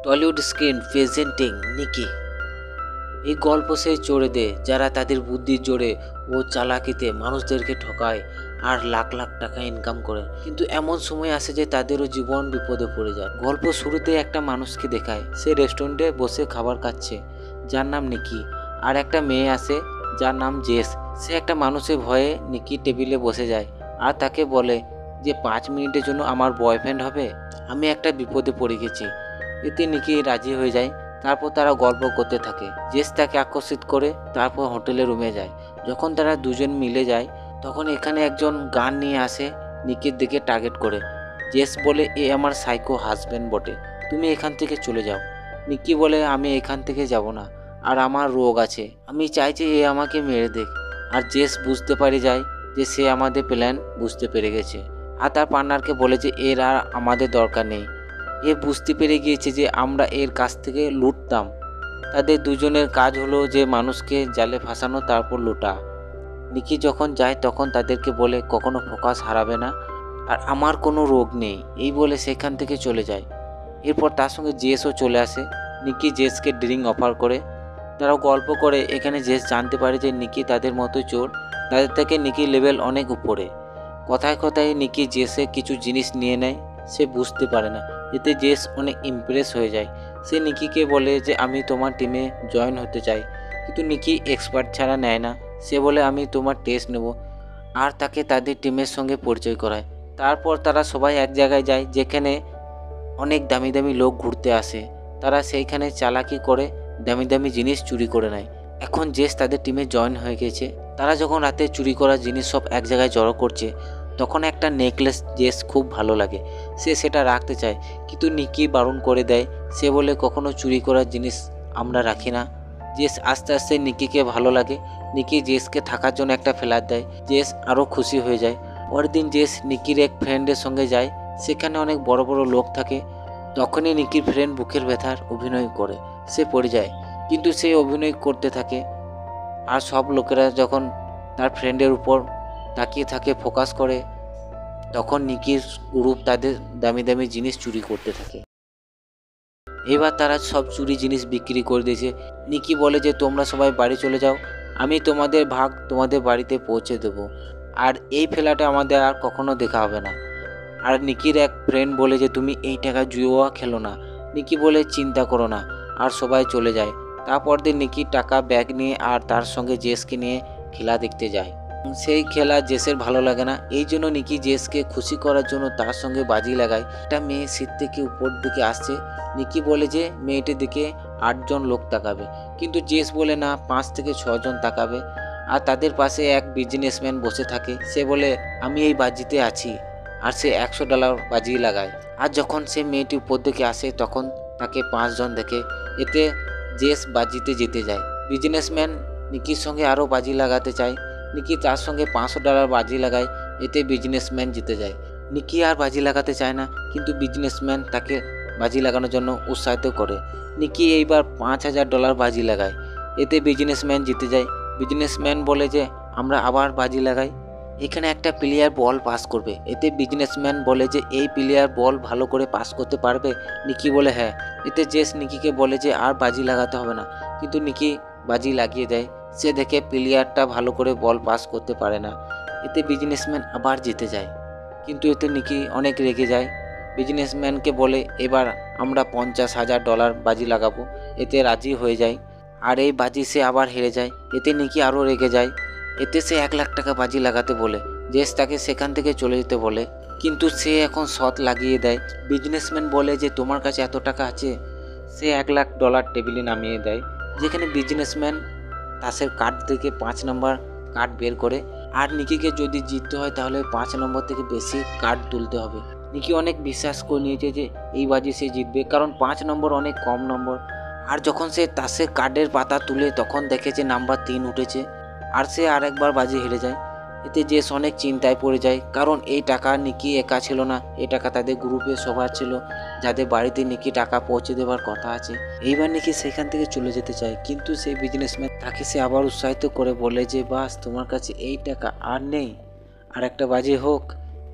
Tollywood screen presenting নিকি। এই গল্প সেই চোরেদের যারা তাদের বুদ্ধির জোরে ও চালাকিতে মানুষদেরকে ঠকায় আর লাখ লাখ টাকা ইনকাম করে, কিন্তু এমন সময় আসে যে তাদেরও জীবন বিপদে পড়ে যায়। গল্প শুরুতে একটা মানুষকে দেখায়, সে রেস্টুরেন্টে বসে খাবার খাচ্ছে, যার নাম নিকি। আর একটা মেয়ে আসে যার নাম জেস। সে একটা মানুষের ভয়ে নিকি টেবিলে বসে যায় আর তাকে বলে যে 5 মিনিটের জন্য আমার বয়ফ্রেন্ড হবে, আমি একটা বিপদে পড়ে গেছি। এতে নিকি রাজি হয়ে যায়। তারপর তারা গল্প করতে থাকে। জেস তাকে আকর্ষিত করে, তারপর হোটেলের রুমে যায়। যখন তারা দুজন মিলে যায় তখন এখানে একজন গান নিয়ে আসে নিকির দিকে টার্গেট করে। জেস বলে, এ আমার সাইকো হাজব্যান্ড বটে, তুমি এখান থেকে চলে যাও। নিকি বলে, আমি এখান থেকে যাব না, আর আমার রোগ আছে, আমি চাই যে এ আমাকে মেরে দেখ। আর জেস বুঝতে পারে যায় যে সে আমাদের প্ল্যান বুঝতে পেরে গেছে, আর তার পার্টনারকে বলে যে এর আর আমাদের দরকার নেই। এ বুঝতে পেরে গিয়েছে যে আমরা এর কাছ থেকে লুটতাম। তাদের দুজনের কাজ হলো যে মানুষকে জালে ফাঁসানো, তারপর লুটা। নিকি যখন যায় তখন তাদেরকে বলে কখনো ফোকাস হারাবে না, আর আমার কোনো রোগ নেই, এই বলে সেখান থেকে চলে যায়। এরপর তার সঙ্গে জেসও চলে আসে। নিকি জেসকে ড্রিঙ্ক অফার করে, তারাও গল্প করে। এখানে জেস জানতে পারে যে নিকি তাদের মতো চোর, তাদের থেকে নিকি লেভেল অনেক উপরে। কথায় কথায় নিকি জেসে কিছু জিনিস নিয়ে নেয়, সে বুঝতে পারে না। এতে জেস অনেক ইমপ্রেস হয়ে যায়। সে নিকিকে বলে যে আমি তোমার টিমে জয়েন হতে চাই, কিন্তু নিকি এক্সপার্ট ছাড়া নেয় না। সে বলে আমি তোমার টেস্ট নেব, আর তাকে তাদের টিমের সঙ্গে পরিচয় করায়। তারপর তারা সবাই এক জায়গায় যায় যেখানে অনেক দামি দামি লোক ঘুরতে আসে। তারা সেইখানে চালাকি করে দামি দামি জিনিস চুরি করে নেয়। এখন জেস তাদের টিমে জয়েন হয়ে গেছে। তারা যখন রাতে চুরি করা জিনিস সব এক জায়গায় জড়ো করছে, তখন একটা নেকলেস জেস খুব ভালো লাগে, সে সেটা রাখতে চায়, কিন্তু নিকি বারণ করে দেয়। সে বলে কখনো চুরি করার জিনিস আমরা রাখি না। জেস আস্তে আস্তে নিকিকে ভালো লাগে। নিকি জেসকে থাকার জন্য একটা ফ্ল্যাট দেয়। জেস আরও খুশি হয়ে যায়। পরের দিন জেস নিকির এক ফ্রেন্ডের সঙ্গে যায়, সেখানে অনেক বড় বড় লোক থাকে। তখনই নিকির ফ্রেন্ড বুকের ব্যথার অভিনয় করে, সে পড়ে যায়, কিন্তু সে অভিনয় করতে থাকে। আর সব লোকেরা যখন তার ফ্রেন্ডের উপর তাকিয়ে থাকে, ফোকাস করে, তখন নিকির গ্রুপ তাদের দামি দামি জিনিস চুরি করতে থাকে। এবার তারা সব চুরি জিনিস বিক্রি করে দিয়েছে। নিকি বলে যে তোমরা সবাই বাড়ি চলে যাও, আমি তোমাদের ভাগ তোমাদের বাড়িতে পৌঁছে দেবো, আর এই ফ্ল্যাটে আমাদের আর কখনো দেখা হবে না। আর নিকির এক ফ্রেন্ড বলে যে তুমি এই টাকা জুয়া খেলো না। নিকি বলে চিন্তা করো না, আর সবাই চলে যায়। তারপর দিন নিকি টাকা ব্যাগ নিয়ে আর তার সঙ্গে জেসকে নিয়ে খেলা দেখতে যায়। সেই খেলা জেসের ভালো লাগে না, এই জন্য নিকি জেসকে খুশি করার জন্য তার সঙ্গে বাজি লাগায়। একটা মেয়ে সিট থেকে উপর দিকে আসছে। নিকি বলে যে মেয়েটির দিকে 8জন লোক তাকাবে, কিন্তু জেস বলে না, 5 থেকে 6 জন তাকাবে। আর তাদের পাশে এক বিজনেসম্যান বসে থাকে, সে বলে আমি এই বাজিতে আছি, আর সে $100 বাজি লাগায়। আর যখন সে মেয়েটি উপর দিকে আসে তখন তাকে 5 জন দেখে। এতে জেস বাজিতে জিতে যায়। বিজনেসম্যান নিকির সঙ্গে আরও বাজি লাগাতে চায়। নিকি তার সঙ্গে $500 বাজি লাগায়, এতে বিজনেসম্যান জিতে যায়। নিকি আর বাজি লাগাতে চায় না, কিন্তু বিজনেসম্যান তাকে বাজি লাগানোর জন্য উৎসাহিত করে। নিকি এইবার $5000 বাজি লাগায়, এতে বিজনেসম্যান জিতে যায়। বিজনেসম্যান বলে যে আমরা আবার বাজি লাগাই, এখানে একটা প্লেয়ার বল পাস করবে। এতে বিজনেসম্যান বলে যে এই প্লেয়ার বল ভালো করে পাস করতে পারবে। নিকি বলে হ্যাঁ। এতে জেস নিকিকে বলে যে আর বাজি লাগাতে হবে না, কিন্তু নিকি বাজি লাগিয়ে দেয়। সে দেখে প্লেয়ারটা ভালো করে বল পাস করতে পারে না। এতে বিজনেসম্যান আবার জিতে যায়, কিন্তু এতে নিকি অনেক রেগে যায়। বিজনেসম্যানকে বলে এবার আমরা $50,000 বাজি লাগাবো। এতে রাজি হয়ে যায়, আর এই বাজি সে আবার হেরে যায়। এতে নিকি আরও রেগে যায়। এতে সে $1,00,000 বাজি লাগাতে বলে। জেস তাকে সেখান থেকে চলে যেতে বলে, কিন্তু সে এখন শট লাগিয়ে দেয়। বিজনেসম্যান বলে যে তোমার কাছে এত টাকা আছে। সে $1,00,000 টেবিলে নামিয়ে দেয়, যেখানে বিজনেসম্যান তাসের কার্ড থেকে 5 নম্বর কার্ড বের করে। আর নিকিকে যদি জিততে হয় তাহলে 5 নম্বর থেকে বেশি কার্ড তুলতে হবে। নিকি অনেক বিশ্বাস করে নিয়েছে যে এই বাজি সে জিতবে, কারণ 5 নম্বর অনেক কম নম্বর। আর যখন সে তাসের কার্ডের পাতা তুলে তখন দেখে যে নাম্বার 3 উঠেছে, আর সে আরেকবার বাজি হেরে যায়। এতে জেস অনেক চিন্তায় পড়ে যায়, কারণ এই টাকা নিকি একা ছিল না, এই টাকা তাদের গ্রুপে সবার ছিল, যাদের বাড়িতে নিকি টাকা পৌঁছে দেওয়ার কথা আছে। এইবার নিকি সেখান থেকে চলে যেতে চায়, কিন্তু সেই বিজনেসম্যান তাকে সে আবার উৎসাহিত করে বলে যে বাস তোমার কাছে এই টাকা আর নেই, আর একটা বাজি হোক।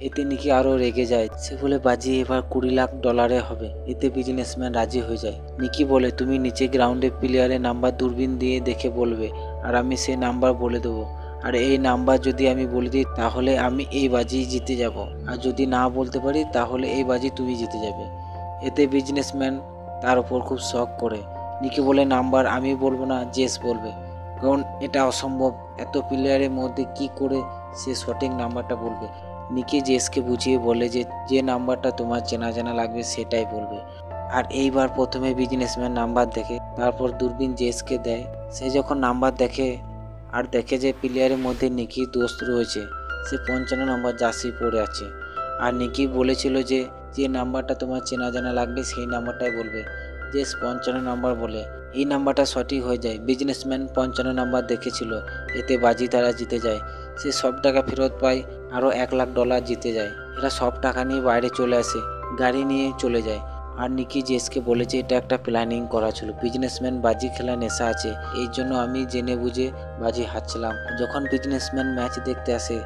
এতে নিকি আরো রেগে যায়। সে বলে বাজি এবার 20 লাখ ডলারে হবে। এতে বিজনেসম্যান রাজি হয়ে যায়। নিকি বলে তুমি নিচে গ্রাউন্ডে প্লেয়ারের নাম্বার দূরবীন দিয়ে দেখে বলবে, আর আমি সেই নাম্বার বলে দেবো। আর এই নাম্বার যদি আমি বলে দিই তাহলে আমি এই বাজি জিতে যাব, আর যদি না বলতে পারি তাহলে এই বাজি তুমি জিতে যাবে। এতে বিজনেসম্যান তার উপর খুব শখ করে। নিকি বলে নাম্বার আমি বলবো না, জেস বলবে, কারণ এটা অসম্ভব। এত প্লেয়ারের মধ্যে কি করে সে সঠিক নাম্বারটা বলবে। নিকি জেসকে বুঝিয়ে বলে যে নাম্বারটা তোমার চেনা জানা লাগবে সেটাই বলবে। আর এইবার প্রথমে বিজনেসম্যান নাম্বার দেখে, তারপর দূরবীন জেসকে দেয়। সে যখন নাম্বার দেখে আর দেখে যে প্লেয়ারের মধ্যে নিকির দোস্ত রয়েছে, সে 55 নম্বর জার্সি পরে আছে। আর নিকি বলেছিল যে নাম্বারটা তোমার চেনা জানা লাগবে সেই নাম্বারটাই বলবে। জেস 55 নম্বর বলে, এই নাম্বারটা সঠিক হয়ে যায়। বিজনেসম্যান 55 নাম্বার দেখেছিল, এতে বাজি তারা জিতে যায়। সে সব টাকা ফেরত পায়, আরও 1 লাখ ডলার জিতে যায়। এরা সব টাকা নিয়ে বাইরে চলে আসে, গাড়ি নিয়ে চলে যায়। আর নিকি জেসকে বলেছে এটা একটা প্ল্যানিং করা ছিল, বিজনেসম্যান বাজি খেলা নেশা আছে, এই জন্য আমি জেনে বুঝে বাজি হারছিলাম। যখন বিজনেসম্যান ম্যাচ দেখতে আসে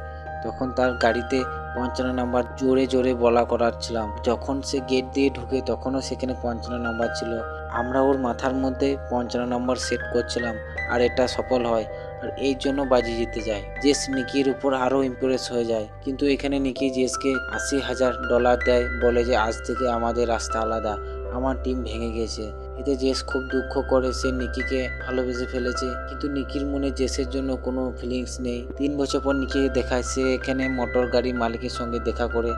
তখন তার গাড়িতে 55 নাম্বার জোরে জোরে বলা করাচ্ছিলাম। যখন সে গেট দিয়ে ঢুকে তখনও সেখানে 55 নাম্বার ছিল। আমরা ওর মাথার মধ্যে 55 নাম্বার সেট করছিলাম, আর এটা সফল হয়, আর এই জন্য বাজি জিতে যায়। জেস নিকির উপর আরও ইমপ্রেস হয়ে যায়, কিন্তু এখানে নিকি জেসকে 80,000 ডলার দেয়, বলে যে আজ থেকে আমাদের রাস্তা আলাদা, আমার টিম ভেঙে গেছে। এতে জেস খুব দুঃখ করে, সে নিকিকে ভালোবেসে ফেলেছে, কিন্তু নিকির মনে জেসের জন্য কোনো ফিলিংস নেই। 3 বছর পর নিকিকে দেখায়, সে এখানে মোটর গাড়ি মালিকের সঙ্গে দেখা করে,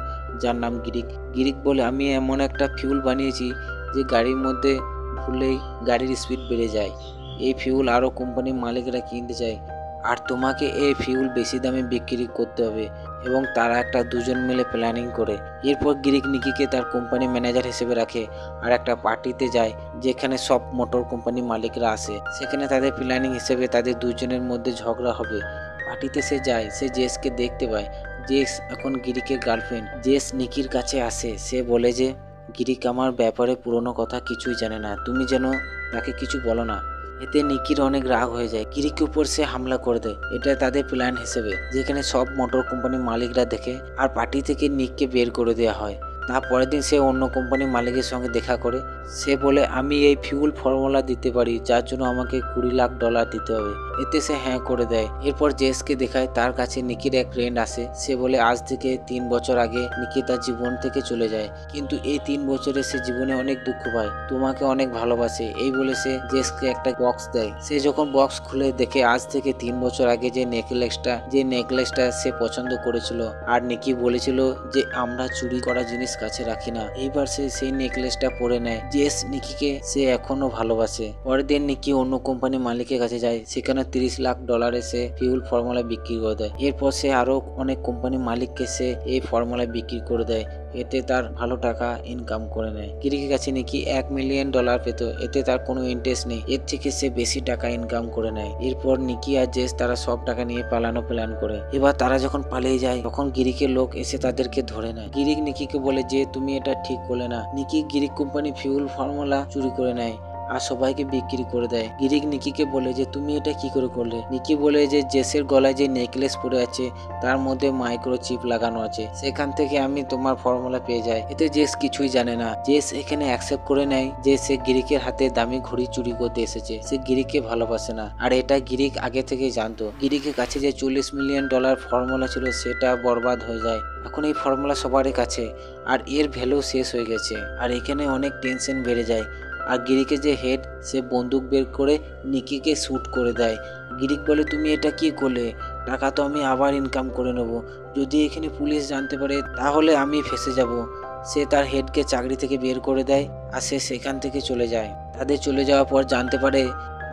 যার নাম গিরিক। গিরিক বলে আমি এমন একটা ফিউল বানিয়েছি যে গাড়ির মধ্যে ভুলেই গাড়ির স্পিড বেড়ে যায়। এই ফিউল আরও কোম্পানির মালিকরা কিনতে চায়, আর তোমাকে এই ফিউল বেশি দামে বিক্রি করতে হবে। এবং তারা একটা দুজন মিলে প্ল্যানিং করে। এরপর গিরিক নিকিকে তার কোম্পানি ম্যানেজার হিসেবে রাখে, আর একটা পার্টিতে যায় যেখানে সব মোটর কোম্পানির মালিকরা আসে। সেখানে তাদের প্ল্যানিং হিসেবে তাদের দুজনের মধ্যে ঝগড়া হবে। পার্টিতে সে যায়, সে জেসকে দেখতে পায়। জেস এখন গিরিকের গার্লফ্রেন্ড। জেস নিকির কাছে আসে, সে বলে যে গিরিক আমার ব্যাপারে পুরনো কথা কিছুই জানে না, তুমি যেন তাকে কিছু বলো না। এতে নিকির অনেক রাগ হয়ে যায়, গিরিকের উপর সে হামলা করে দেয়। এটা তাদের প্ল্যান হিসেবে, যেখানে সব মোটর কোম্পানির মালিকরা দেখে, আর পার্টি থেকে নিককে বের করে দেওয়া হয়। তারপরের দিন সে অন্য কোম্পানির মালিকের সঙ্গে দেখা করে। সে বলে আমি এই ফিউল ফর্মুলা দিতে পারি, যার জন্য আমাকে 20 লাখ ডলার দিতে হবে। এতে সে হ্যাঁ করে দেয়। এরপর জেসকে দেখায় তার কাছে নিকির এক ফ্রেন্ড আসে। সে বলে আজ থেকে 3 বছর আগে নিকি তার জীবন থেকে চলে যায়, কিন্তু এই 3 বছরে সে জীবনে অনেক দুঃখ পায়, তোমাকে অনেক ভালোবাসে। এই বলে সে জেসকে একটা বক্স দেয়। সে যখন বক্স খুলে দেখে আজ থেকে 3 বছর আগে যে নেকলেসটা সে পছন্দ করেছিল, আর নিকি বলেছিল যে আমরা চুরি করা জিনিস কাছে রাখি না। এইবার সে সেই নেকলেসটা পরে নেয়। জেস নিকিকে সে এখনো ভালোবাসে। পরের দিন নিকি অন্য কোম্পানির মালিকের কাছে যায়, সেখানে 30 লাখ ডলারে সে ফিউল ফর্মুলা বিক্রি করে দেয়। এরপর সে আরো অনেক কোম্পানির মালিককে সে এই ফর্মুলা বিক্রি করে দেয়। এতে তার ভালো টাকা ইনকাম করে নেয়। গিরিকের কাছে নিকি $1 মিলিয়ন পেত, এতে তার কোনো ইন্টারেস্ট নেই, এর থেকে সে বেশি টাকা ইনকাম করে নেয়। এরপর নিকি আর জেস তারা সব টাকা নিয়ে পালানো প্ল্যান করে। এবার তারা যখন পালিয়ে যায় তখন গিরিকের লোক এসে তাদেরকে ধরে নেয়। গিরিক নিকিকে বলে যে তুমি এটা ঠিক করলে না। নিকি গিরিক কোম্পানি ফিউল ফর্মুলা চুরি করে নেয় আর সবাইকে বিক্রি করে দেয়। গিরিক নিকিকে বলে যে তুমি এটা কি করে করলে। নিকি বলে যে জেসের গলায় যে নেকলেস পরে আছে তার মধ্যে মাইক্রোচিপ লাগানো আছে, সেখান থেকে আমি তোমার ফর্মুলা পেয়ে যাই। এতে জেস কিছুই জানে না। জেস এখানে অ্যাকসেপ্ট করে নেয় যে সে গিরিকের হাতে দামি ঘড়ি চুরি করতে এসেছে, সে গিরিককে ভালোবাসে না, আর এটা গিরিক আগে থেকে জানতো। গিরিকের কাছে যে $40 মিলিয়ন ফর্মুলা ছিল সেটা বরবাদ হয়ে যায়। এখন এই ফর্মুলা সবারই কাছে, আর এর ভ্যালু শেষ হয়ে গেছে, আর এখানে অনেক টেনশন বেড়ে যায়। আর গিরিকের যে হেড সে বন্দুক বের করে নিকিকে শ্যুট করে দেয়। গিরিক বলে তুমি এটা কি করলে, টাকা তো আমি আবার ইনকাম করে নেব, যদি এখানে পুলিশ জানতে পারে তাহলে আমি ফেঁসে যাব। সে তার হেডকে চাকরি থেকে বের করে দেয়, আর সে সেখান থেকে চলে যায়। তাদের চলে যাওয়ার পর জানতে পারে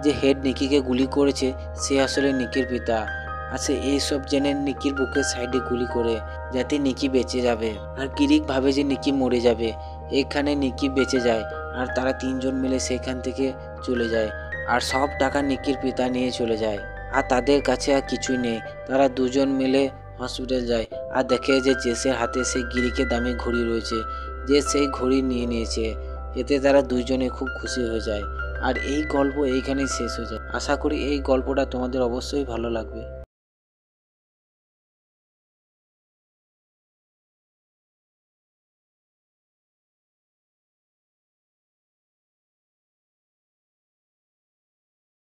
যে হেড নিকিকে গুলি করেছে সে আসলে নিকির পিতা। আর সে এইসব জেনে নিকির বুকের সাইডে গুলি করে, যাতে নিকি বেঁচে যাবে। আর গিরিক ভাবে যে নিকি মরে যাবে। এখানে নিকি বেঁচে যায়, আর তারা 3 জন মিলে সেখান থেকে চলে যায়, আর সব টাকা নিকির পিতা নিয়ে চলে যায়। আর তাদের কাছে আর কিছুই নেই। তারা 2 জন মিলে হসপিটাল যায়, আর দেখে যে জেসের হাতে সেই গিরিকের দামি ঘড়ি রয়েছে, যে সেই ঘড়ি নিয়ে নিয়েছে। এতে তারা 2 জনে খুব খুশি হয়ে যায়। আর এই গল্প এইখানেই শেষ হয়ে যায়। আশা করি এই গল্পটা তোমাদের অবশ্যই ভালো লাগবে।